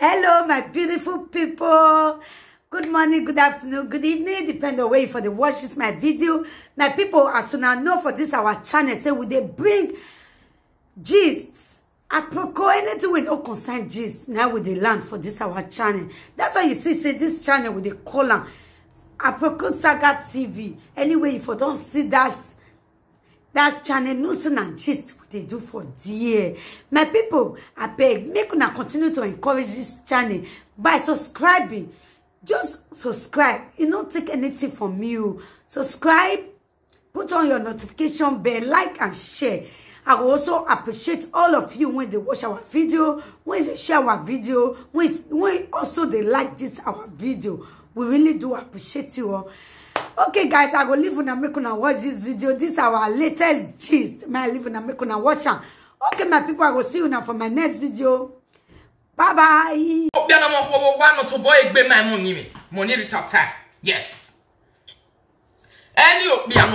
Hello, my beautiful people. Good morning, good afternoon, good evening, depending on where you for the watch this my video. My people, as soon as know for this our channel, say we they bring gist. Apropos anything with no concern gist. Now with the land for this our channel. That's why you see say this channel with the column. Apropos Saga TV. Anyway, if you don't see that channel, news and gist what they do for dear. My people, I beg, make una continue to encourage this channel by subscribing. Just subscribe. You don't take anything from you. Subscribe, put on your notification bell, like and share. I will also appreciate all of you when they watch our video, when they share our video, when also they like this our video. We really do appreciate you all. Okay, guys, I will leave una make una watch this video. This is our latest gist. I leave una make una watch am. Okay, my people, I will see you now for my next video. Bye bye. Yes. Any you get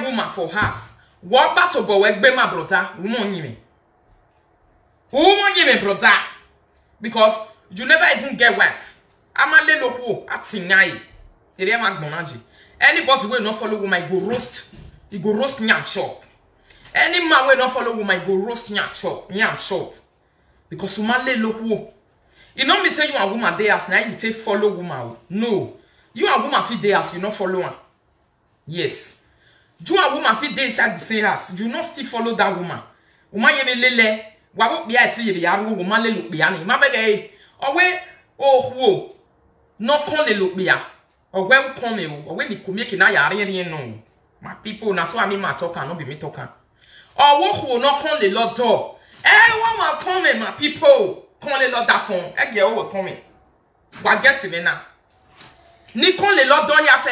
woman for us. What battle boy be my brother? Woman, brother. Because you never even get wife. I'm a little who at Sinai. Anybody will not follow woman, go roast. You go roast yam shop. Any man will not follow woman, go roast yam shop. Because woman little who. You know me say you are woman there as now you take follow woman. No. You are woman fit there as you not follow her. Yes. You are woman fit there inside the same house. You not still follow that woman. Woman ye me lele. Wa wo bia ti ye yaru woman le look bia ni. Ma bege owe wo. No kon le look bia. Owe come o. Owe ni kumie ki na yare no. My people na so ami ma talk no be me talk. Owo no kon le lot door. One come my people. Come le lot that phone. Ege o come. Wa get me now. Ni kon le lot door ya fe.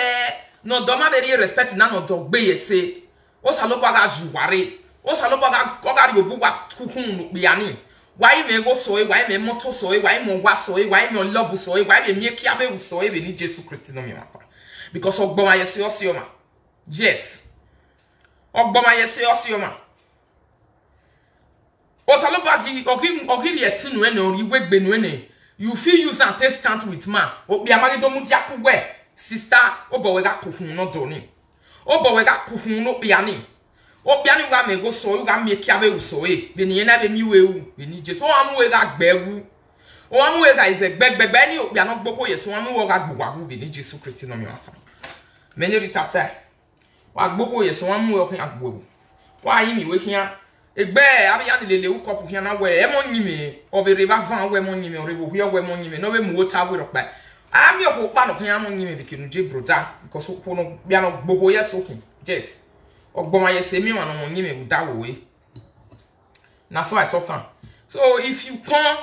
No doma very respect na no dog be say. O salopa ga juware. O salopa ga yobu wa kuhun biani. Why me go soy, why me moto soy, why me wa soy, why me love soy, why me make abe soy be ni Jesus Christ no me mafa. Because ogboma yesi osioma. Yes. Ogboma yesi osioma. O salopa ogi yeti no ene ori wegbe no ene. You feel use and take stand with man. O bia magi do mu dia ku we. Sister, obo we ga kuhun no doni. Obo we ga kuhun no biani. O biani wa me go so you ga make abe so e. Be ni na be mi we u. Be ni je so amu we ga gbewu. O amu we ga is a gbegbe ni o bia no gboko ye so amu we ga gbowa hu be ni Jesus Christ no mi afa. Me ni ritata. Wa gboko ye so amu we kan agbowu. Wa yi mi we hia egbe abi ya lele u kopu hia na we e mo nyime o be river van we mo nyime o rebo hia we mo nyime no be mu water we ropa. I'm your hope no can am nyime be kinu je brother because o no bia no gboko ye so kin. Yes. Ogboma ye se mi wan no nyime u da we. Na so I talk am. So if you can't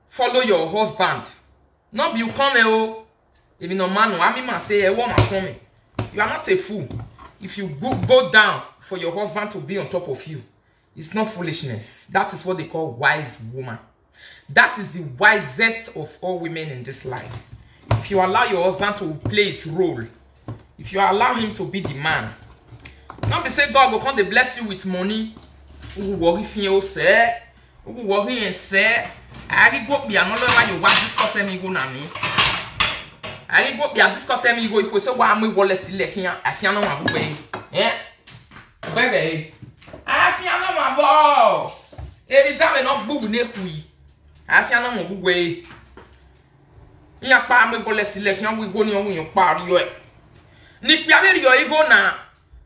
follow your husband, not be you come o. If you no man no ami man say e wo ma come. You are not a fool. If you go down for your husband to be on top of you, it's not foolishness. That is what they call wise woman. That is the wisest of all women in this life. If you allow your husband to play his role, if you allow him to be the man, not be say God will come to bless you with money. Who worry for you say, who worry and say, I go be another one you want discuss me go na me. I go be a discuss me go if we say why me wallet le here. I feel no one way. Eh? Baby. I feel no one ball. Every time I not move ne kui. I feel no one way. Ya pa me go let le here we go ni on your pa yo. Ni pia be yo go na.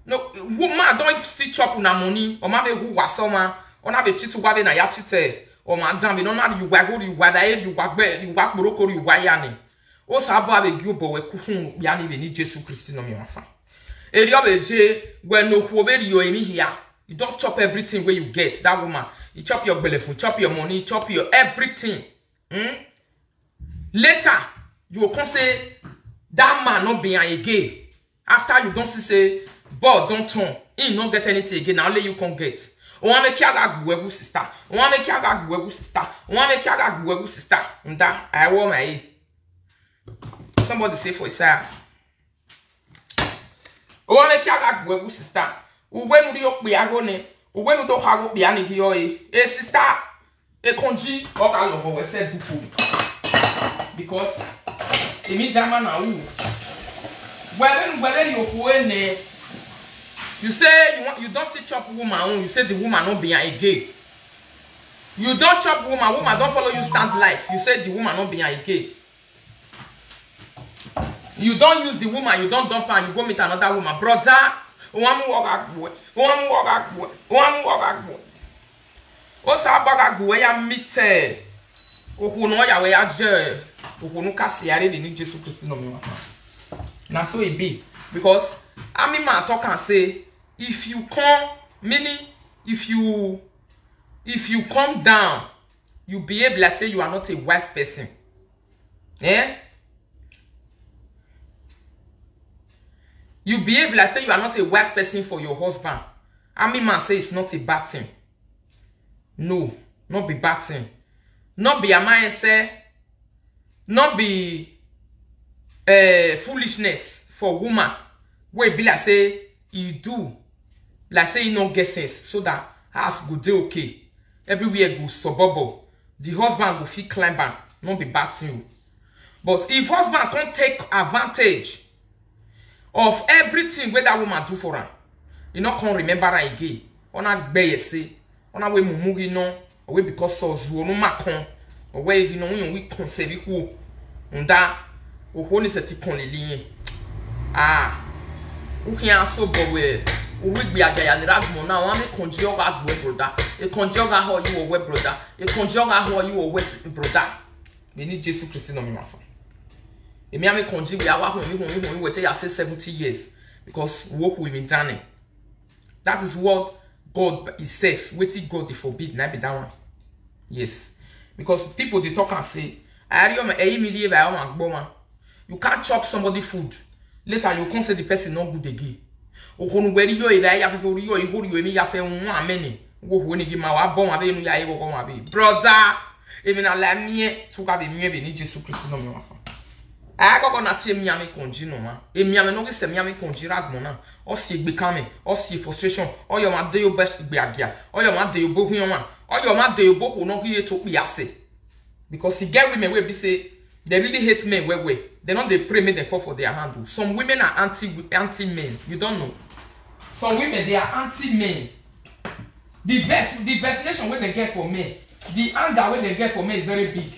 No woman don't still chop una money. O ma be who wasoma. O na be chitu wa be na ya chite. O ma dan be no na you wa go you wa da you wa gbe you wa boroko you wa ya ni. O sa bo abe gi obo we kuhun bia ni be ni Jesus Christ no me afa. Eri obeje when no who be you emi here. You don't chop everything where you get. That woman, you chop your belly food, chop your money, chop your everything. Later, you will come say that man not being again. After you don't see say, but don't turn. He not get anything again. Now let you come get. O want make yaga gwebu sister. O want make yaga gwebu sister. O want make yaga gwebu sister. Nda I want my. Somebody say for his ass. O want make yaga gwebu sister. Uwenu di yok biago ne. Uwenu do hago biani hiyo e. Sister. E konji oka logo we se du for. Because emi dama na wu. Where you go ne. You say you don't see chop woman, you say the woman not be a gay. You don't chop woman don't follow you stand life. You say the woman not be a gay. You don't use the woman, you don't dump her, you go meet another woman. Brother, one walk boy. Osa baga go ya meet ohu no ya we ya je. Ohu no kasi are de ni Jesus Christ no me. Na so it be. Because I man talk and say, if you come, meaning if you come down, you behave like say you are not a wise person. Eh? You behave like say you are not a wise person for your husband. I man say it's not a bad thing. No, not be bad thing. Not be a man say, not be foolishness for woman. Where be like say you do, like say you no get sense, so that house go dey okay, everywhere go suburb. The husband go fit climb am, not be bad thing. But if husband can't take advantage of everything where that woman do for him, you not can't remember her again. Ona gbe say, ona we mumu no, or we because so zuo no makon, or where you know we conserve who, unda, o honi se ti kon lili. Ah. Who can so go we be a guy and ragmo now. I'm a conjurer web brother. A conjurer how you a web brother. A conjurer how you a west brother. We need Jesus Christ no me mafa. E me am conjurer we awa home we tell you say 70 years because work with me done. That is what God is safe. Wetin God dey forbid na be that one. Yes. Because people they talk and say, you can't chop somebody food. Later you can't say the person not good again. Okonu where you are ya for you emi ya fe one many. Go who ni ma wa bon abe nu ya e go come abe. Brother, even la mie to ka be mie be ni Jesus Christ no me wafa. A go na tie mi ame konji no ma. Emi ame no ge se mi ame konji ragmo na. O si egbe kame, o si frustration, o yo ma de yo best egbe agia. O yo ma de yo bo hu yo ma. O yo ma de yo bo hu no ki to bi ase. Because he get women wey be say they really hate men well. They don't they pray make them fall for their handle. Some women are anti men. You don't know. Some women they are anti men. The vaccination where they get for men, the anger where they get for men is very big.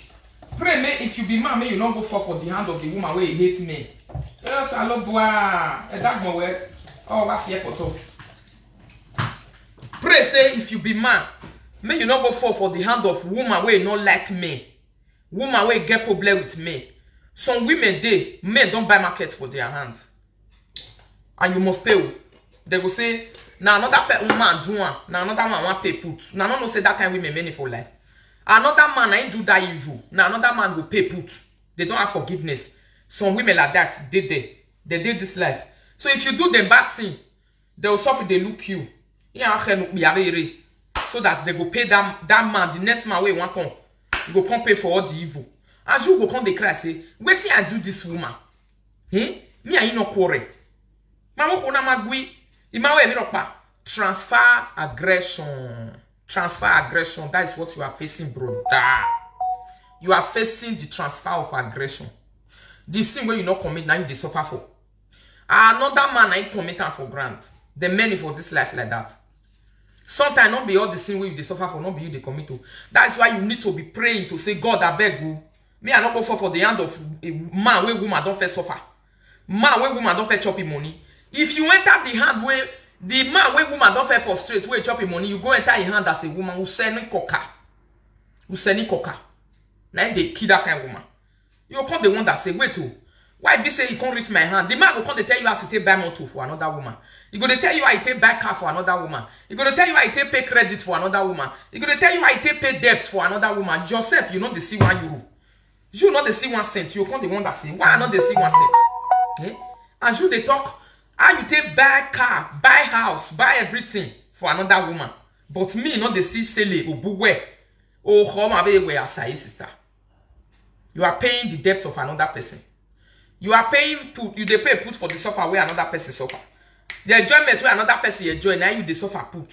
Pray me if you be man, may you don't go fall for the hand of the woman where you hate men. Yes, I love that boy. Oh, what's here for? Pray say if you be man, may you not go fall for the hand of woman where you not like men. Woman where get problem with men. Some women men don't buy market for their hands. And you must pay. They will say, now another woman do one, now another man want pay put. Now no say that kind of women many for life. Another man ain't do that evil. Now another man go pay put. They don't have forgiveness. Some women like that, they did this life. So if you do the bad thing, they will suffer, they look you. So that they go pay that man, the next man where you want come. You go come pay for all the evil. As you go come they cry say, wait till I do this woman. Me I no quarrel. Mama ko na magui. Imawe me no pa. Transfer aggression. Transfer aggression. That is what you are facing, brother. You are facing the transfer of aggression. The sin where you not commit, now you suffer for. Another man I commit for grant. The many for this life like that. Sometimes not be all the sin where you suffer for, not be you they commit to. That's why you need to be praying to say, God, I beg you. Me I not go for the hand of a man where woman don't first suffer. Man where woman don't first chop money. If you enter the hand where the man where woman don't first frustrate where chop money, you go enter your hand as a woman who send coca. Who send coca. Now they kill that kind of woman. You come the one that say, wait oh, why be say he can't reach my hand? The man will come to tell you how to take buy motor for another woman. He gonna tell you how to take buy car for another woman. He gonna tell you how to take pay credit for another woman. He gonna tell you how to take pay debt for another woman. Yourself, you know they see 1 euro. You not they see 1 cent. You can't the one that say, why not they see 1 cent? Eh? And you they talk how you take buy car, buy house, buy everything for another woman. But me not they see sele or buwe. Oh, how my baby where sister. You are paying the debt of another person. You are paying put, you they pay put for the suffer where another person suffer. The enjoyment where another person enjoy, now you they suffer put.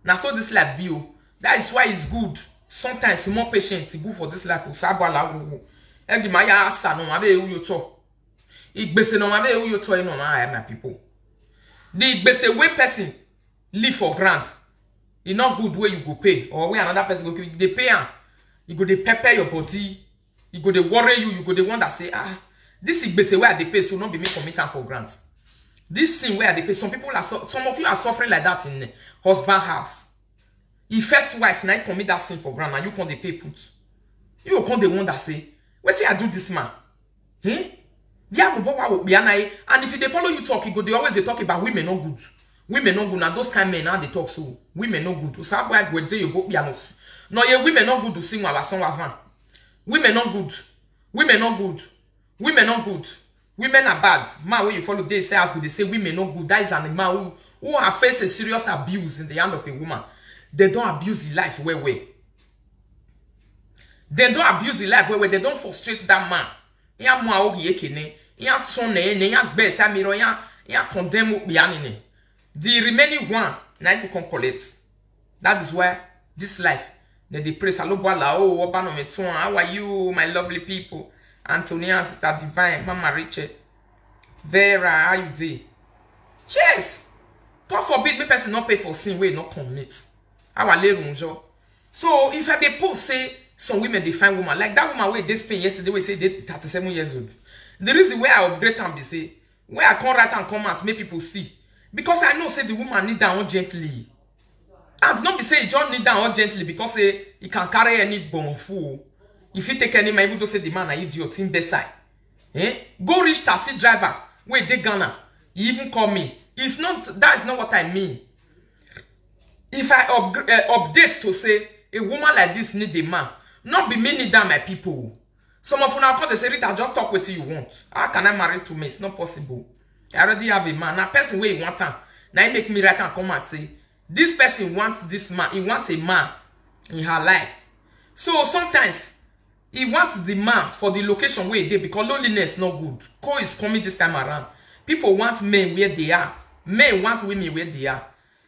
Now so this like bill. That is why it's good sometimes more patient to go for this life. And the Maya Asa no mabe you talk. Igbese no mabe you talk no my people. The igbese way person live for grant. It's not good way you go pay or where another person go they pay. You go they pepper your body. You go they worry you. You go the one that say this igbese where they pay so not be me committing for grant. This thing where they pay, some people are some of you are suffering like that in husband house. Your first wife now commit that sin for grant and you can't they pay put. You will come the one that say, what I do this man? Eh? Yeah, and if they follow you talk, they always they talk about women not good. Women not good. Now those kind of men now they talk so women not good. So I go you go be honest. No, yeah, women not good to sing our song avant. Women not good. Women not good. Women not good. Women are bad. Man, when you follow they say as good, they say women not good. That is an man who have faced a serious abuse in the hand of a woman. They don't abuse the life where. They don't abuse the life where they don't frustrate that man. Ya mwa ogi ekene, ya tone ne ya gbesa miro ya condemn bianine. The remaining one na you can collect. That is why this life they praise alobwala oh oba no meton. How are you my lovely people? Antonia, Sister Divine, Mama Richard, Vera, how you do? Yes. God forbid me person not pay for sin we not commit. Our little so if I dey post say some women define woman like that woman where they spend yesterday we say they 37 years old. The reason where I upgrade them they say where I can't write and comment make people see because I know say the woman need down gently and not be say John need down gently because say he can carry any bone fool. If you take any man, even though say the man are idiot in Beside, go reach taxi driver. Wait, they Ghana. You even call me. It's not. That is not what I mean. If I update to say a woman like this need a man, not be me need that my people. Some of you now they say Rita just talk what you want. How can I marry to me? It's not possible. I already have a man. Now person where you want him. Now he make me right and come and say this person wants this man. He wants a man in her life. So sometimes. He wants the man for the location where they because loneliness not good. Co is coming this time around. People want men where they are. Men want women where they are.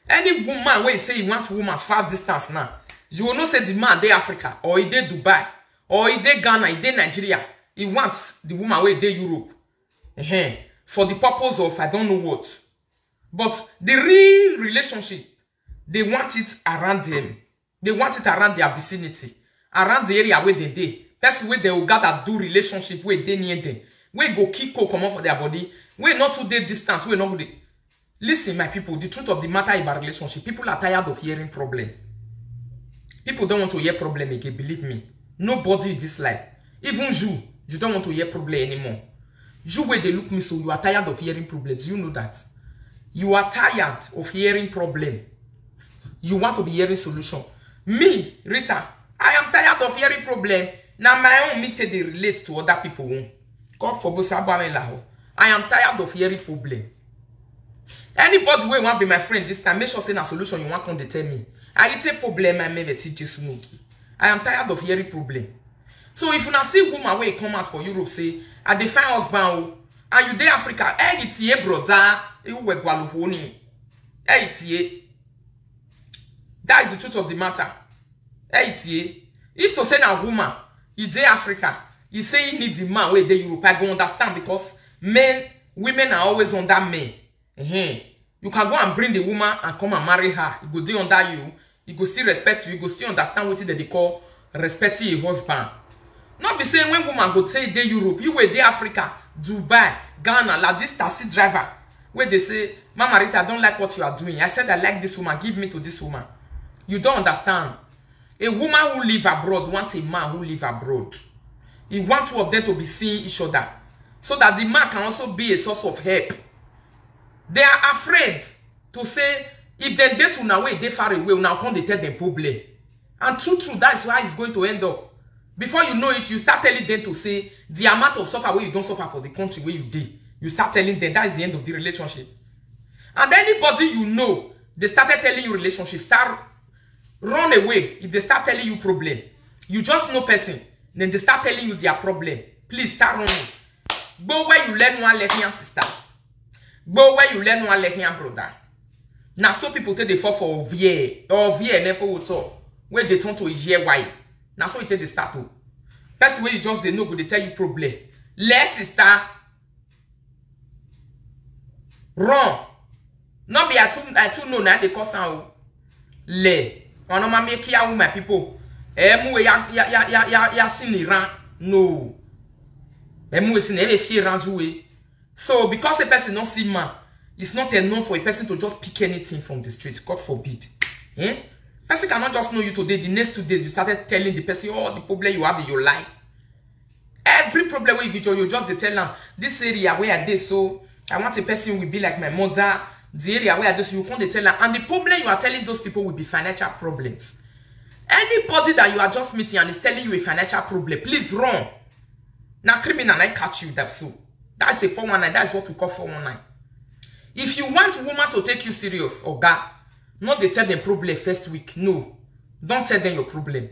Any woman where you say you want woman far distance now, you will not say the man they Africa or he they Dubai or he they Ghana, he they Nigeria. He wants the woman where they Europe. For the purpose of I don't know what. But the real relationship, they want it around them. They want it around their vicinity, around the area where they. That's where they will gather do relationship where they near them. Where go kick come out for their body. Where not 2 day distance. Where not good. Listen, my people, the truth of the matter about relationship. People are tired of hearing problem. People don't want to hear problem again, believe me. Nobody in this life. Even you don't want to hear problem anymore. You where they look me so you are tired of hearing problems. You know that. You are tired of hearing problem. You want to be hearing solution. Me, Rita, I am tired of hearing problem. Now my own meter they relate to other people. God forbid I am tired of hearing problem. Anybody who want to be my friend this time, make sure say a solution you want to tell me. I take problem I may teach you. I am tired of hearing problem. So if you not see woman where come out for Europe say, I define husband and you there Africa, it's ye brother, you were gualuhoni. It's ye. That is the truth of the matter. It's ye. If to say a woman, you there Africa, you say you need the man where they Europe, I go understand because women are always under men. You can go and bring the woman and come and marry her. You go do under you. You go still respect you. You go still understand what they call respecting your husband. Not be saying when woman go say they Europe, you were there Africa, Dubai, Ghana, like this taxi driver, where they say, Mama Rita, I don't like what you are doing. I said I like this woman. Give me to this woman. You don't understand. A woman who live abroad wants a man who live abroad. He wants two of them to be seeing each other, so that the man can also be a source of help. They are afraid to say, if they date una way, they far away, now come they tell them problem. And true, that is why it's going to end up. Before you know it, you start telling them to say, the amount of suffer where you don't suffer for the country where you did. You start telling them that is the end of the relationship. And anybody you know, they started telling you relationship, start run away if they start telling you problem. You just know person, then they start telling you their problem. Please start running. Go where you learn one lesson, sister. Go where you learn one lesson, brother. Now, so people take the fall for OVA. OVA never will talk. where they turn to hear why. Now so it take the start to. Person where you just they know, go they tell you problem. Less sister. Wrong. Not be I too know now they cause now. Le. On no make here with my people. Emu ya siniran. No. Emu sin ele fi ranjoué. So because a person don't see man, it's not enough for a person to just pick anything from the street. God forbid. Eh? Person cannot just know you today. The next 2 days you started telling the person all the problem you have in your life. Every problem where you get you just tell them this area where I did so I want a person will be like my mother. The area where I do so you can't tell them, and the problem you are telling those people will be financial problems. Anybody that you are just meeting and is telling you a financial problem, please run. Now criminal I catch you that so. That's a 419. That's what we call 419. If you want woman to take you serious, or God, not they tell them problem first week. No. Don't tell them your problem.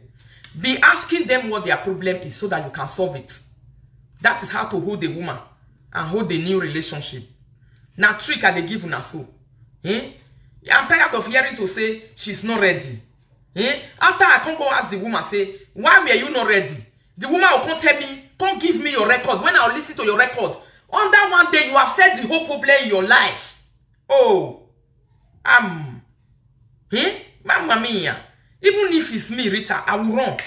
Be asking them what their problem is so that you can solve it. That is how to hold a woman and hold a new relationship. Now trick they give una so. I'm tired of hearing to say she's not ready. After I can't go ask the woman, say, why were you not ready? The woman will come tell me, come give me your record. When I'll listen to your record, on that one day you have said the whole problem in your life. Oh, Mamma mia. Even if it's me, Rita, I will run.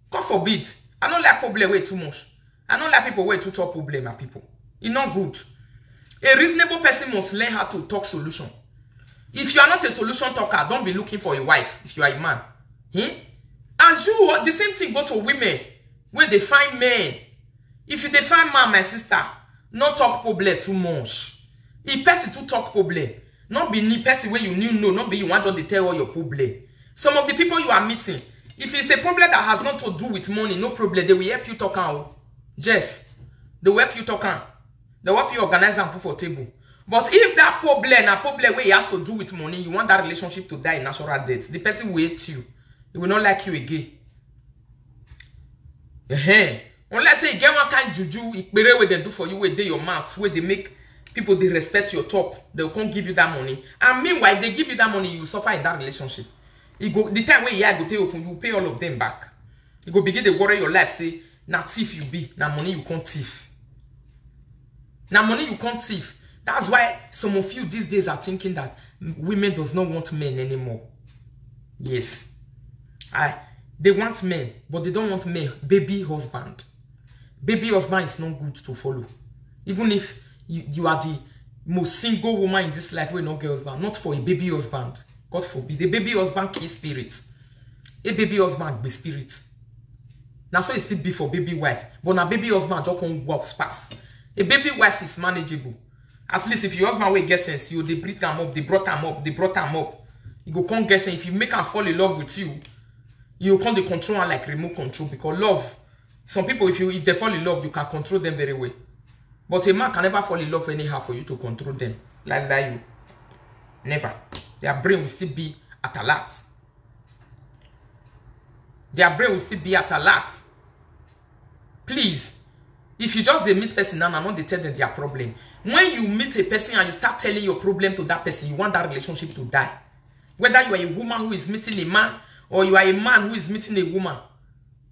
God forbid. I don't like problem way too much. I don't like people way too talk problem at people. It's not good. A reasonable person must learn how to talk solution. If you are not a solution talker, don't be looking for a wife if you are a man. And you, the same thing go to women where they find men. If you define man, my sister, not talk problem too much. If person to talk problem, not be ni person where you knew no, not be you want to tell all your problem. Some of the people you are meeting, if it's a problem that has not to do with money, no problem, they will help you talk out. Yes, they will help you talk out. They will help you organize and put for table. But if that problem, a problem where it has to do with money, you want that relationship to die in natural death, the person will hate you. He will not like you again. Unless say get one kind juju, it be where they do for you, where they your mouth, where they make people they respect your talk, they can't give you that money. And meanwhile, if they give you that money, you suffer in that relationship. You go the time where you go to open, you pay all of them back. You go begin to worry your life, say, now thief you be, now money you can't thief. Now money you can't thief. That's why some of you these days are thinking that women does not want men anymore. Yes. They want men, but they don't want men. Baby husband. Baby husband is not good to follow. Even if you are the most single woman in this life with no girl husband, not for a baby husband. God forbid. The baby husband kill spirit. A baby husband be spirit. Now so it still be for baby wife. But now baby husband just can't walk past. A baby wife is manageable. At least if your husband will get sense, you they bring them up, they brought them up, they brought them up. You go can't get sense. If you make her fall in love with you, you can't control her like remote control, because love. Some people, if they fall in love, you can control them very well. But a man can never fall in love anyhow for you to control them. Like you. Never. Their brain will still be at alert. Their brain will still be at alert. Please. If you just meet person now, not they tell them their problem. When you meet a person and you start telling your problem to that person, you want that relationship to die. Whether you are a woman who is meeting a man, or you are a man who is meeting a woman,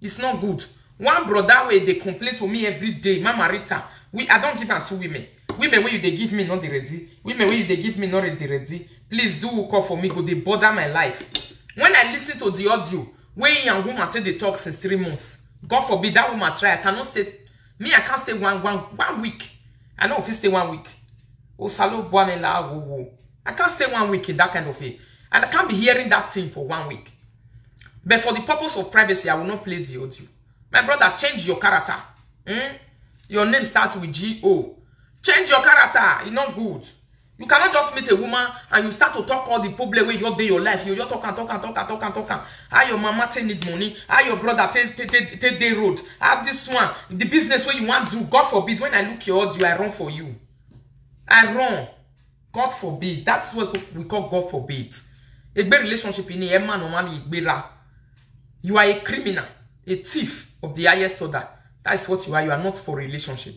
it's not good. One brother way they complain to me every day, Mama Rita, I don't give her two women. Women where you they give me not ready. Women where you they give me not ready. Please do call for me, go they bother my life. When I listen to the audio, where young woman take the talk since 3 months, God forbid that woman try. I cannot stay. Me, I can't stay one week. I know if you stay 1 week. Oh, salo boamela wo. I can't stay 1 week in that kind of way. And I can't be hearing that thing for 1 week. But for the purpose of privacy, I will not play the audio. My brother, change your character. Your name starts with G-O. Change your character. It's not good. You cannot just meet a woman and you start to talk all the problem where you day your life. You talk. How your mama need money. How your brother take the road. How this one. The business where you want to do. God forbid. When I look your audio, I run for you. I run. God forbid. That's what we call God forbid. A bad relationship in a man normally. You are a criminal. A thief of the highest order. That's what you are. You are not for a relationship.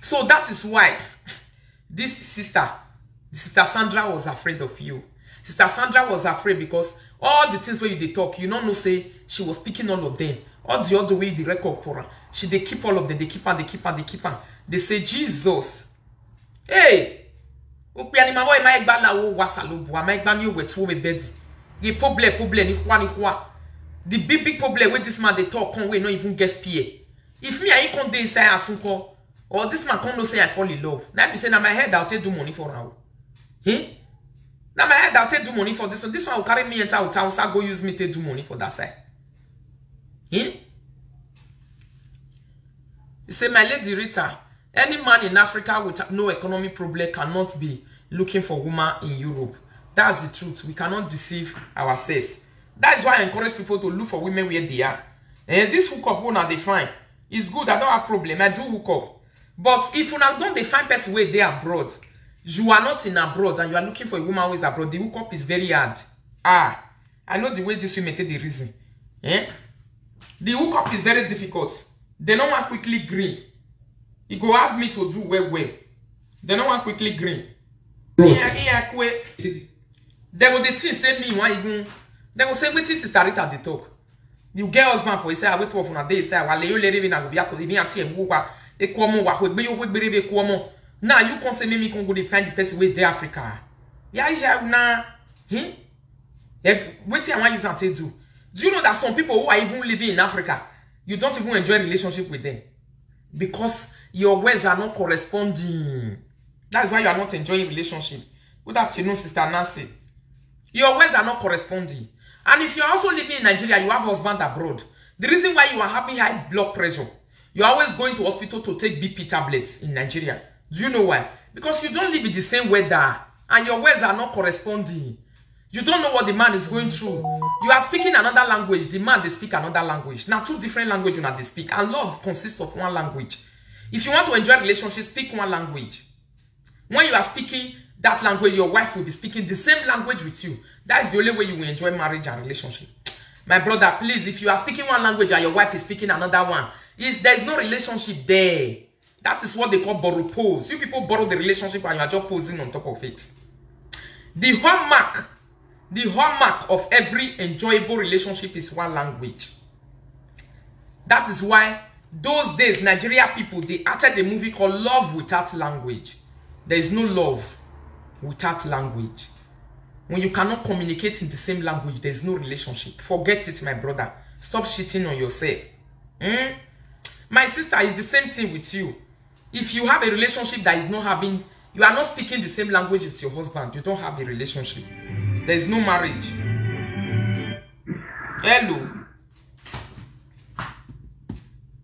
So that is why this sister Sandra was afraid of you. Sister Sandra was afraid because All the things where you dey talk, you don't know say she was speaking all of them. All the other way the record for her. She they keep all of them, they keep her, they keep her, they keep her. They say, Jesus. Hey! The big problem with this man they talk can't wait, not even guess PA. If me I ain't come inside Asunko, or this man can't no say I fall in love. Now be saying na my head I'll take do money for now. Now my head I'll take do money for this one. This one will carry me into our house. I'll go use me to do money for that side. You say, my lady Rita, any man in Africa with no economic problem cannot be looking for woman in Europe. That's the truth. We cannot deceive ourselves. That's why I encourage people to look for women where they are. And this hookup one they find is good. I don't have problem. I do hook up. But if you don't define person where they are abroad, you are not in abroad and you are looking for a woman who is abroad, the hookup is very hard. I know the way this women take the reason. The hookup is very difficult. They don't want quickly green. It go help me to do well. They don't want quickly green. They go the thing say me why even. They go say wait sister Rita the talk. You get husband for say I wait for a day say wale you let me na go via ko bi anti e wo e ko mo wa ko gbe yo gbere be ko mo. Now you can say me can go defend the person with the Africa. Yeah, na what I want you to do. Do you know that some people who are even living in Africa, you don't even enjoy a relationship with them because your words are not corresponding. That's why you are not enjoying a relationship. Good afternoon, Sister Nancy. Your words are not corresponding. And if you're also living in Nigeria, you have a husband abroad. The reason why you are having high blood pressure, you're always going to hospital to take BP tablets in Nigeria. Do you know why? Because you don't live in the same weather and your words are not corresponding. You don't know what the man is going through. You are speaking another language. The man, they speak another language. Now, two different languages they speak. And love consists of one language. If you want to enjoy a relationship, speak one language. When you are speaking that language, your wife will be speaking the same language with you. That is the only way you will enjoy marriage and relationship. My brother, please, if you are speaking one language and your wife is speaking another one, there is no relationship there. That is what they call borrow pose. You people borrow the relationship and you are just posing on top of it. The hallmark of every enjoyable relationship is one language. That is why those days, Nigeria people, they acted a movie called Love Without Language. There is no love without language. When you cannot communicate in the same language, there is no relationship. Forget it, my brother. Stop shitting on yourself. My sister, is the same thing with you. If you have a relationship that is not having, you are not speaking the same language with your husband, you don't have a relationship. There is no marriage. Hello.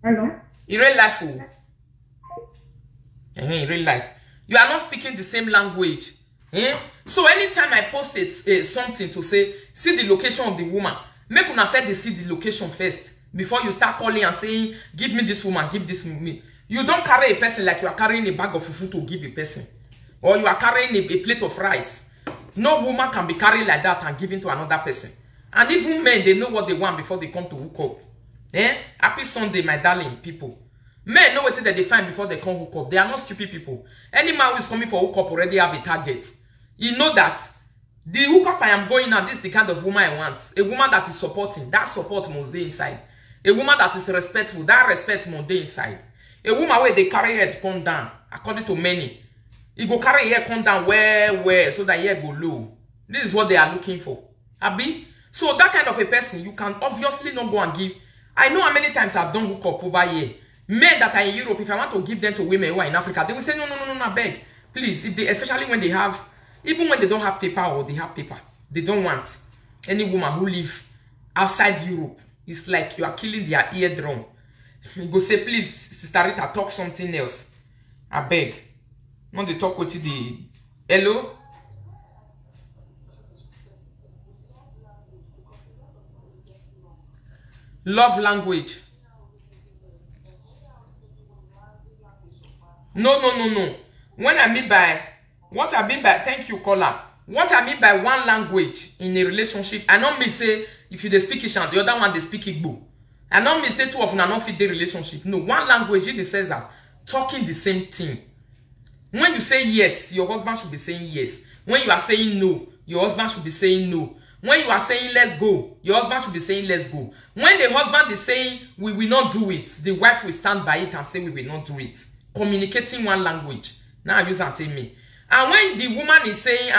Hello. In real life, in real life, you are not speaking the same language. So anytime I post something to say, see the location of the woman, make una first see the location first before you start calling and saying, give me this woman, give this me. You don't carry a person like you are carrying a bag of food to give a person, or you are carrying a plate of rice. No woman can be carried like that and given to another person. And even men, they know what they want before they come to hook up. Happy Sunday, my darling people. Men know what they find before they come hook up. They are not stupid people. Any man who is coming for hook up already have a target. You know that the hookup I am going now, this is the kind of woman I want. A woman that is supporting. That support must be inside. A woman that is respectful. That respect must be inside. A woman where they carry head come down, according to many. It go carry hair come down where so that hair go low. This is what they are looking for. Abi? So that kind of a person, you can obviously not go and give. I know how many times I've done hook up over here. Men that are in Europe, if I want to give them to women who are in Africa, they will say, no, beg. Please, if they, especially when they have, even when they don't have paper or they have paper, they don't want any woman who live outside Europe. It's like you are killing their eardrum. You go say, please, Sister Rita, talk something else. I beg. Not they talk with the hello. Love language. No. When I mean by what I mean by thank you, caller. What I mean by one language in a relationship, I don't mean say if you they speak English and the other one they speak Igbo. I don't mean say two of them are not fit the relationship. No, one language it says that talking the same thing. When you say yes, your husband should be saying yes. When you are saying no, your husband should be saying no. When you are saying let's go, your husband should be saying let's go. When the husband is saying we will not do it, the wife will stand by it and say we will not do it. Communicating one language. Now use and tell me. And when the woman is saying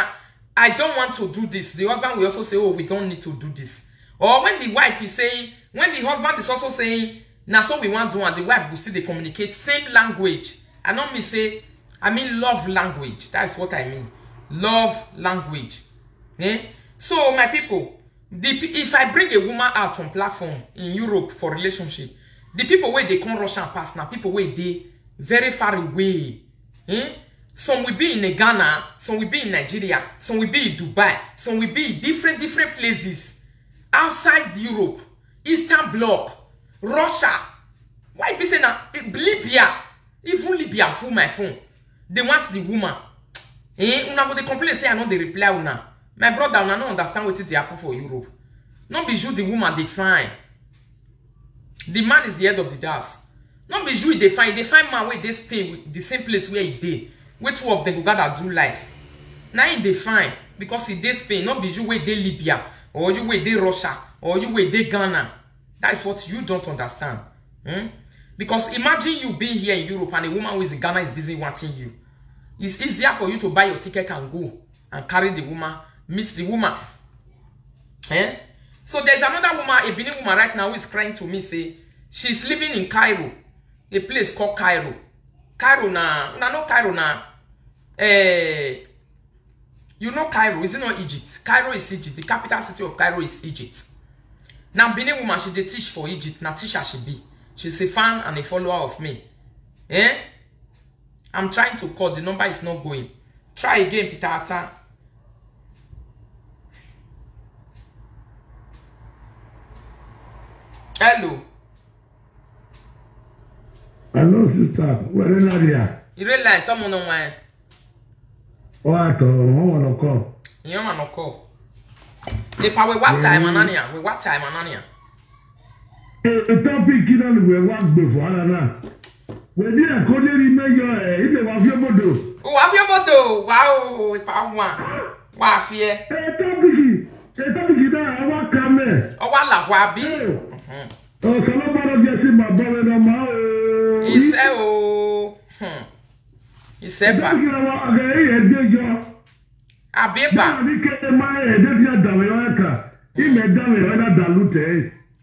I don't want to do this, the husband will also say, oh, we don't need to do this. Or when the wife is saying, when the husband is also saying, now so we want to do, and the wife will still they communicate same language. I don't mean say, I mean love language. That's what I mean. Love language. Eh? So my people, if I bring a woman out on platform in Europe for relationship, the people where they come Russian pass now, people where they very far away. Eh? Some will be in Ghana, some will be in Nigeria, some will be in Dubai, some will be in different places outside Europe, Eastern Bloc, Russia. Why be saying now Libya? Even Libya full my phone. They want the woman. Eh? Una go they complain say I know they reply una. My brother, una don't understand what it happen for Europe. Not be sure the woman they find. The man is the head of the house. Not be sure they find man where they Spain, the same place where he did. Where two of them go gather do life. Now they find because he dey Spain, not be you where they Libya, or you where they Russia, or you where they Ghana. That is what you don't understand. Because imagine you being here in Europe and a woman who is in Ghana is busy wanting you. It's easier for you to buy your ticket and go and carry the woman, meet the woman. So there's another woman, a Benin woman right now who is crying to me, say she's living in Cairo, a place called Cairo. Cairo no Cairo na. You know Cairo, is it not Egypt? Cairo is Egypt. The capital city of Cairo is Egypt. Now Benin woman, she dey teach for Egypt. Now teacher she be. She's a fan and a follower of me. I'm trying to call. The number is not going. Try again, Peter Atta. Hello. Hello, sister. Where are you? You really like someone on my. What? No call. You want no call. The power what time, Anania? We what time, Anania? The topic is we work before now. We did a code major. If you have your modo. Oh, have your modo. Wow, we power. Wow, fear. The topic is that I want come. Oh, wala wabi. Oh, somebody just see my brother now. He said, oh, he said,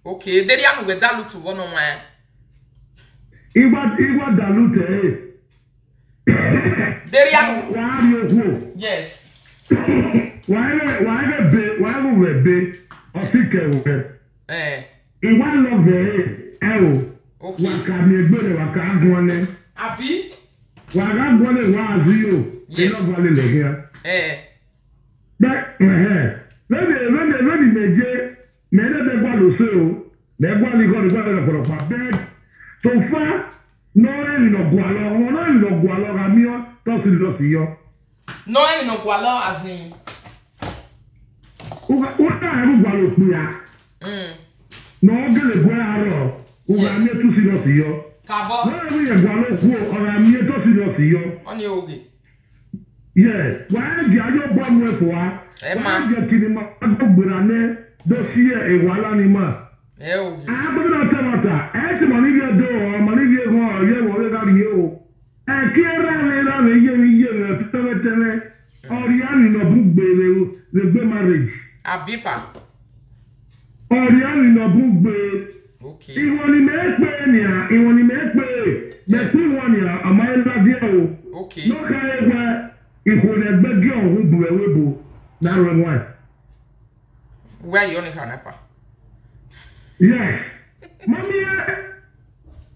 okay. They are with Dalu to one on my. Iwa Dalute. Yes. Why would be or think Iwa love okay. Abi? Yes. So far, no as in. No, get a boy. We are near to see us here. Cabo. No, we are going to or I'm near to see us here. On your way. Yes. Why are you born with one? Emma, you're kidding my brother. Dossier a Walanima. I have not tell her. Ask money your door, money your home, you will let you. And Kira, or Yan in a book, baby, the marriage. A beeper. Or Yan in a book, baby. Okay. He want to make me, he want to make me. The two 1 year, a mile of you. Okay. No kind where it would have been girl who do a wibble. Now, one. Where you only have Napa? Yes. Mommy,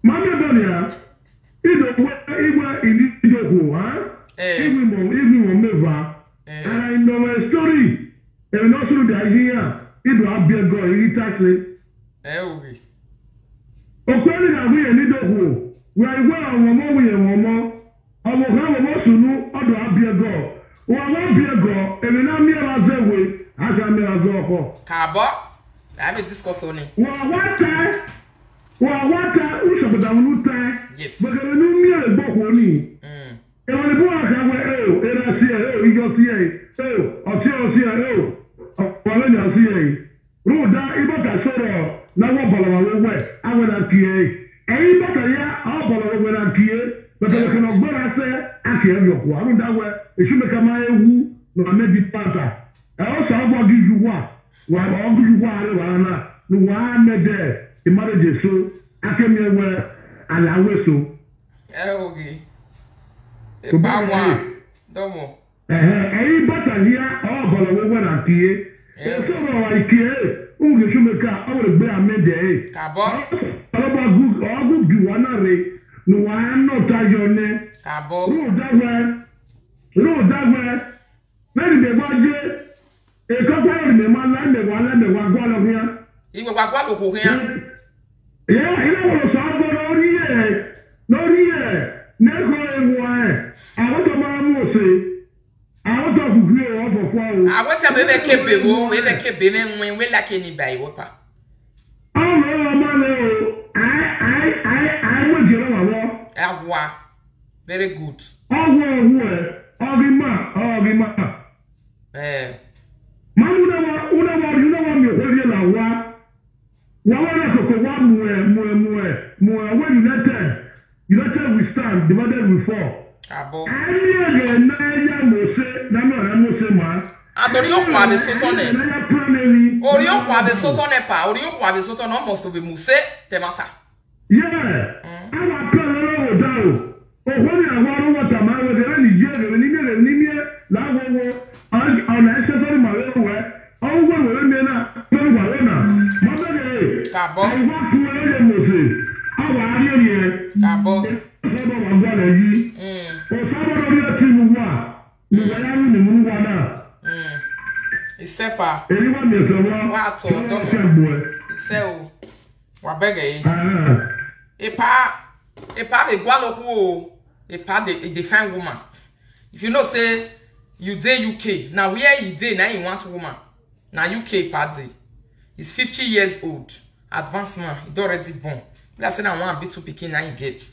Donia. It's a way in Ijoku, huh? Even never. And I know my story. And also the idea. It will be a girl, he taxi. Okay. According to we need to go. We are well, we are more. I will have a more soon, or be a girl. Or I won't be a girl, and then I'm here as a way. As I'm here as a girl. Cabo, I have a discuss on it. Well, what time? We shall be down time. Yes. But I knew me a book on me. And when the boy can wear, and I see, you just see, or see, Eyi bata ya obolo we na kie, but we can ogbora se ake yoko. I don't know where it should become my ewu no maybe pata. I also have give you what. Wa ogu you wa na. No wa me there. The marriage so ake me we alawe so. Okay. E ba wa. Domo. Eyi bata ya obolo we na kie. So wa kie. Unge shumeka awre gbe amede Kabo aloba good ogu biwana re no wa no tajone Kabo ro dagwe meri de gbaje e kokoro me ma la me wa gwa lo hia iwe wa gwa lo ko hia ile wo so agbo lórí ẹ neko ewo e awon to ma mu se awon to kuku e wo fofo o awon te be kebe wo we be kebe me nwen we la ke ni bai wo pa Agua. Very good. Ogima. Mamu una mi hori la wa. Wa ko wa mu United we stand, divided we fall. Abo. Ani na ya Mose, na mo se ma. Atori o kwa be sotone. Ori o kwa be sotone pa, ori o kwa be sotone o mo so be Mose temata. Yeah. Our plan o da o. O ho ni awon water ma we dey ni je ni la wo on accessory ma we o wo me na pe wa we na. Mo be dey. Kabo. I want to le Mose. Awa ari ni. Kabo. So ba wa gwa le yi. O sa bo ri ati mu wa. Ni wa ya ni mu wa na. Isepa. Eri wa me so wa. Wa to do mo. Ise o. Wa bege yi. Epa de gwalo ku epa de define woman. If you know say you dey UK, now where you dey now you want woman. Now UK party. He's 50 years old. Advanced man, he already born. I said I want be too pikin now you get.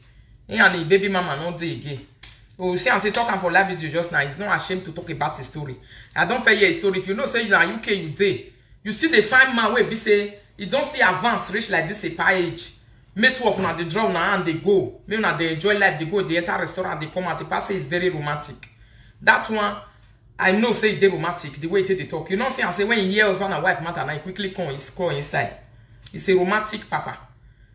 He and the baby mama no dey again. Oh, see, I say talking for live video just now. He's not ashamed to talk about his story. I don't fair his story. If you know say you are UK you dey, you see the fine man where be say he don't see advance reach like this a age. Make two of una they draw now and they go. Maybe una they enjoy life, they go, they enter restaurant, they come out. The person is very romantic. That one, I know say they romantic, the way they talk. You know say I say when you hear husband and wife matter, and I quickly come and scroll inside. It's a romantic papa.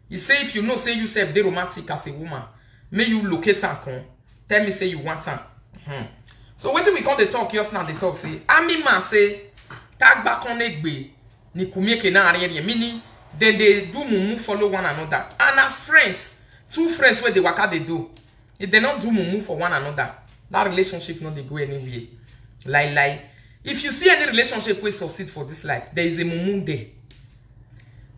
You say if you know say you say they romantic as a woman, may you locate and come. Tell me say you want her. So what we call the talk just now, the talk say, Ami man say, tag back on egbe, ni kumeke na ariye, meaning then they do mumu follow one another. And as friends, two friends where they waka they do. If they not do mumu for one another, that relationship not they go anywhere. Like, if you see any relationship where succeed for this life, there is a mumu there.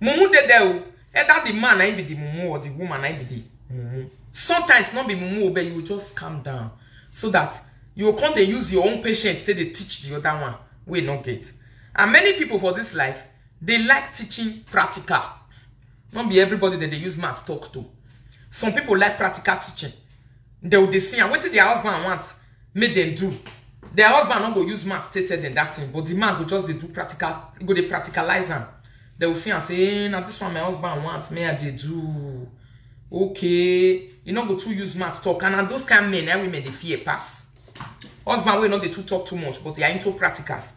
Mumu there, either the man I be the mumu or the woman I be the mumu. Sometimes not be mumu, but you will just calm down. So that you will come they use your own patience till they teach the other one. We not get. And many people for this life, they like teaching practical. Not be everybody that they use math talk to. Some people like practical teaching. They will see and what their husband wants, make them do. Their husband not go use math stated in that thing, but the man go just they do practical, go they practicalize them. They will see and say, hey, now this one my husband wants, me and they do. Okay, you know go to use math talk. And those kind of men and women they fear pass. Husband will not they too talk too much, but they are into practicals.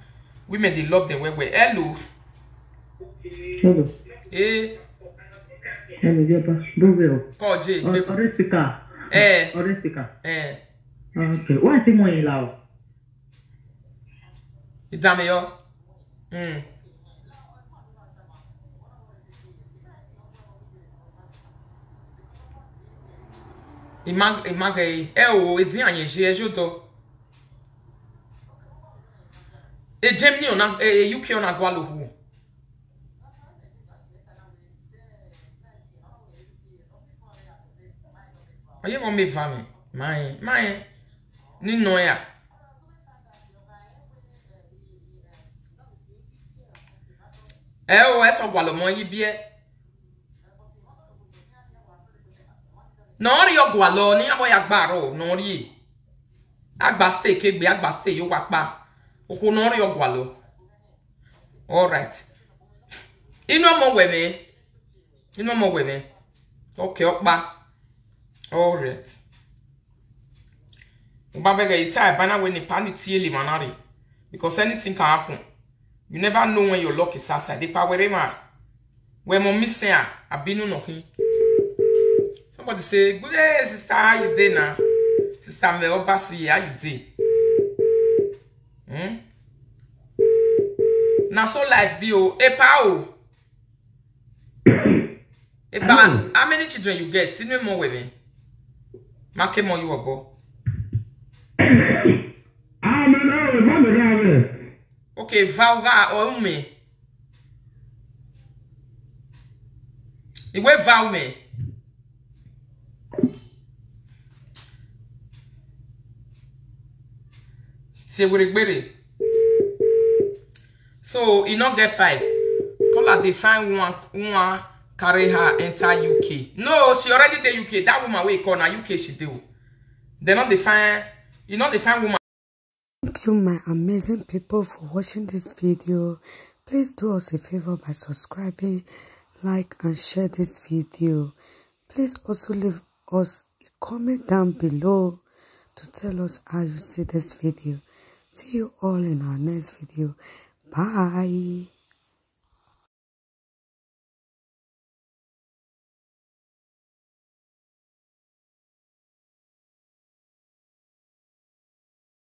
Women they love them well. Hello. Hello. Eh. Hello, Japa. Bonjour. Koje. Oresika. Oresika. Okay. Why is it more in Lao? Idame yo. Imagay. O edi anye jejoto. E Germany on UK on agwalo hu. Are you gonna be family? My, ni noya. O eto gwalo mo yi bie. No ri ogwalo ni abo ya gbaro no ri. Agba stay kegbe agba stay yo wa pa. Oko no ri ogwalo. All right. Ino mo weme. Okay, okpa. All right. Ubabega ita bana when the panic tie manari. Because anything can happen. You never know when your luck is outside. The power when mom missing I been no him. Somebody say, good day, sister, how you doing now? Sister Mel Bassi, how you doing? Now so life be oh, Epa, how many children you get? See me more women. Mark more you go. Okay, Valga or me. The way Val me. Say we so you not get 5. Call her define one carry her enter UK. No, she already the UK. That woman we call na UK she do. They not define. You not define woman. Thank you, my amazing people, for watching this video. Please do us a favor by subscribing, like, and share this video. Please also leave us a comment down below to tell us how you see this video. See you all in our next video. Bye.